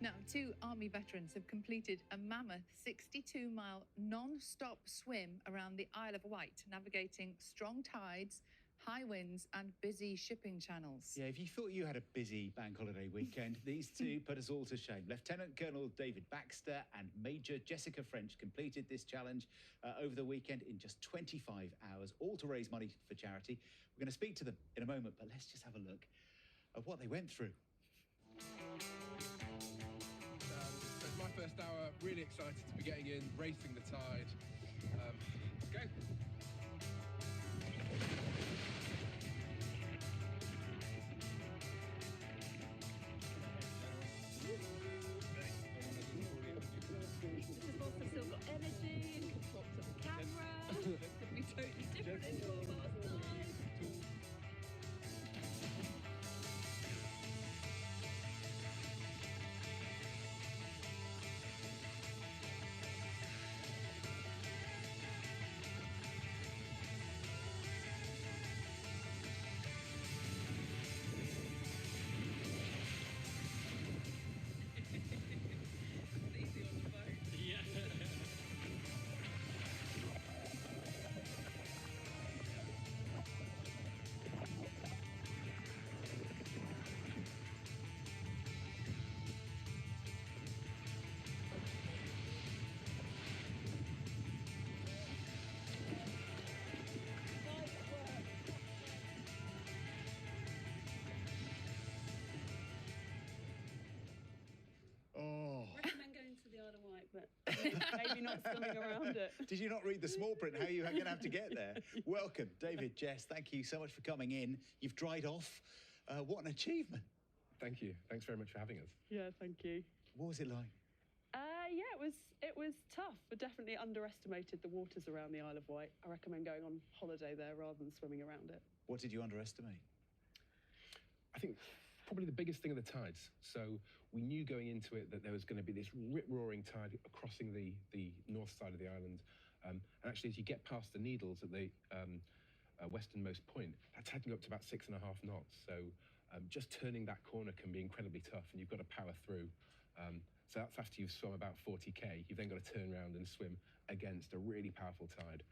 Now, 2 Army veterans have completed a mammoth 62-mile non-stop swim around the Isle of Wight, navigating strong tides, high winds and busy shipping channels. Yeah, if you thought you had a busy bank holiday weekend, these two put us all to shame. Lt Col David Baxter and Major Jessica French completed this challenge over the weekend in just 25 hours, all to raise money for charity. We're going to speak to them in a moment, but let's just have a look at what they went through. It's my first hour, really excited to be getting in, racing the tide. Let's go. We've also still got energy and can talk to the camera. Could be totally different in 12 hours' time. It's easy on the phone. Yeah. Oh. Recommend going to the Isle of Wight, but maybe not swimming around it. Did you not read the small print? How are you going to have to get there? Welcome, David, Jess. Thank you so much for coming in. You've dried off. What an achievement. Thank you. Thanks very much for having us. Yeah, thank you. What was it like? Yeah, it was tough. I definitely underestimated the waters around the Isle of Wight. I recommend going on holiday there rather than swimming around it. What did you underestimate? I think probably the biggest thing are the tides. So we knew going into it that there was going to be this rip-roaring tide crossing the north side of the island. And actually, as you get past the Needles at the westernmost point, that's heading up to about 6.5 knots. So just turning that corner can be incredibly tough, and you've got to power through. So that's after you've swum about 40k. You've then got to turn around and swim against a really powerful tide.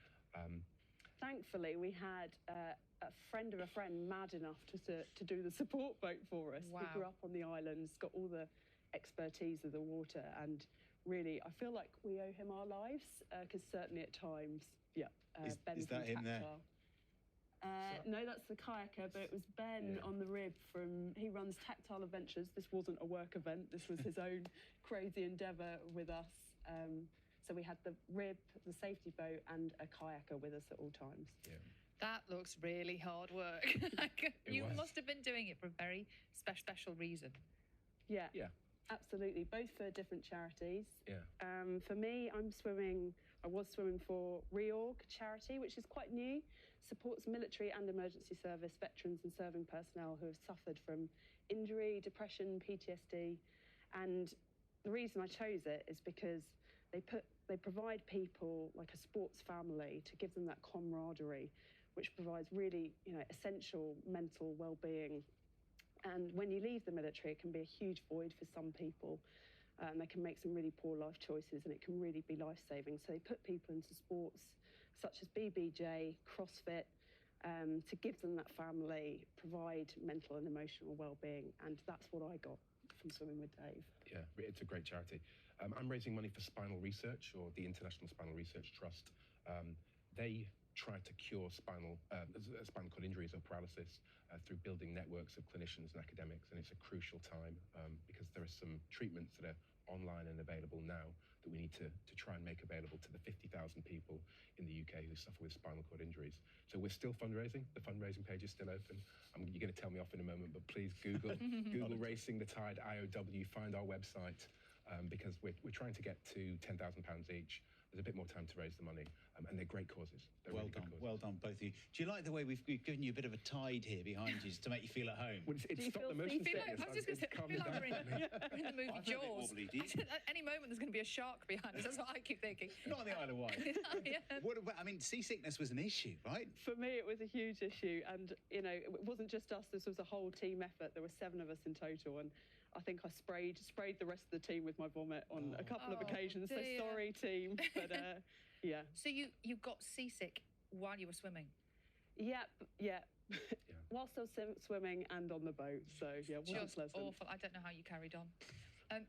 Thankfully, we had a friend of a friend mad enough to do the support boat for us. Wow. He grew up on the islands, got all the expertise of the water, and really, I feel like we owe him our lives, because certainly at times, Ben is that from him there? Tactile. No, that's the kayaker, but it was Ben on the rib he runs Tactile Adventures. This wasn't a work event, this was his own crazy endeavour with us. So we had the rib, the safety boat, and a kayaker with us at all times. Yeah. That looks really hard work. You must have been doing it for a very special reason. Yeah. Absolutely, both for different charities. Yeah. For me, I was swimming for Reorg charity, which is quite new, supports military and emergency service veterans and serving personnel who have suffered from injury, depression, PTSD. And the reason I chose it is because they provide people like a sports family to give them that camaraderie, which provides really, essential mental well-being. And when you leave the military, it can be a huge void for some people. They can make some really poor life choices, and it can really be life-saving. So they put people into sports such as BBJ, CrossFit, to give them that family, provide mental and emotional well-being. And that's what I got from swimming with Dave. Yeah, it's a great charity. I'm raising money for Spinal Research, or the International Spinal Research Trust. They try to cure spinal cord injuries or paralysis through building networks of clinicians and academics, and it's a crucial time because there are some treatments that are online and available now that we need to try and make available to the 50,000 people in the UK who suffer with spinal cord injuries. So we're still fundraising. The fundraising page is still open. You're going to tell me off in a moment, but please Google Racing the Tide IOW, find our website, because we're trying to get to £10,000 each. There's a bit more time to raise the money, and they're great causes. They're Well really good done, causes. well done, both of you. Do you like the way we've given you a bit of a tide here behind you just to make you feel at home? Well, Do it's you stopped the feel motion I feel sickness. like, I was just going to say, I calmed me feel like down. we're in the movie I felt a bit Jaws. wobbly, do you? At any moment, there's going to be a shark behind us. That's what I keep thinking. Not on the Isle of Wight. Yeah. What about, I mean, seasickness was an issue, right? For me, it was a huge issue, and it wasn't just us. This was a whole team effort. There were 7 of us in total, and I think I sprayed the rest of the team with my vomit on a couple of Oh, occasions. So dear. sorry, team, but yeah. So you got seasick while you were swimming? Yep, yeah. Whilst I was swimming and on the boat, so yeah, it wasn't Just pleasant. awful. I don't know how you carried on.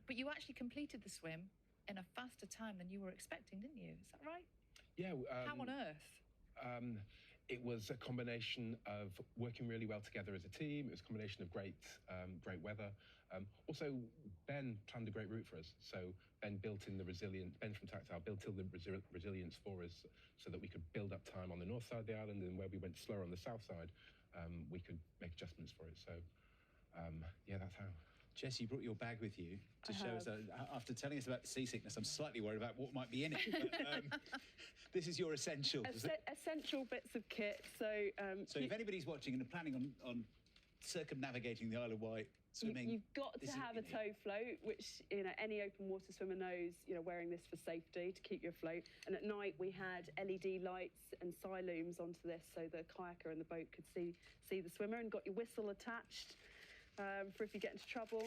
But you actually completed the swim in a faster time than you were expecting, didn't you? Is that right? Yeah. How on earth? It was a combination of working really well together as a team. It was a combination of great weather. Also, Ben planned a great route for us. So Ben built in the resilience. Ben from Tactile built in the resilience for us, so that we could build up time on the north side of the island, and where we went slower on the south side, we could make adjustments for it. So, yeah, that's how. Jess, you brought your bag with you to show us. After telling us about the seasickness, I'm slightly worried about what might be in it. But, this is your essentials. Essential bits of kit. So, So if anybody's watching and are planning on circumnavigating the Isle of Wight, swimming, you've got to this is have a what you need. tow float, which any open water swimmer knows. Wearing this for safety to keep you afloat. And at night we had LED lights and looms onto this, so the kayaker and the boat could see the swimmer, and got your whistle attached for if you get into trouble.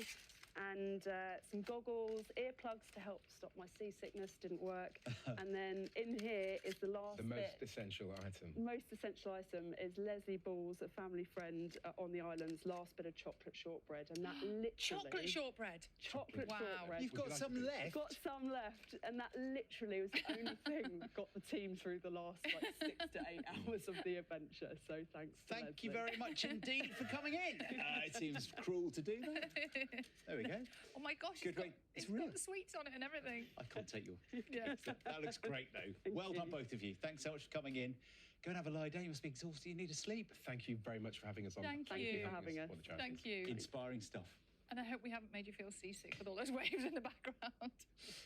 And some goggles, earplugs to help stop my seasickness, didn't work. And then in here is the last The bit. most essential item. Most essential item is Leslie Ball's, a family friend on the islands, last bit of chocolate shortbread. And that literally... Chocolate shortbread? Chocolate Wow. shortbread. You've got like some a bit? left. Got some left, and that literally was the only thing that got the team through the last 6 to 8 hours of the adventure. So thanks to Thank you Leslie. very much indeed for coming in. It seems cruel to do that. There we go. Oh my gosh, Good way. it's It's real. got the sweets on it and everything. I can't take your. Yeah. That looks great, though. Well done, both of you. Thanks so much for coming in. Go and have a lie down. You must be exhausted. You need to sleep. Thank you very much for having us on. Thank Thank you for having us. for the charity. Thank you. Inspiring stuff. And I hope we haven't made you feel seasick with all those waves in the background.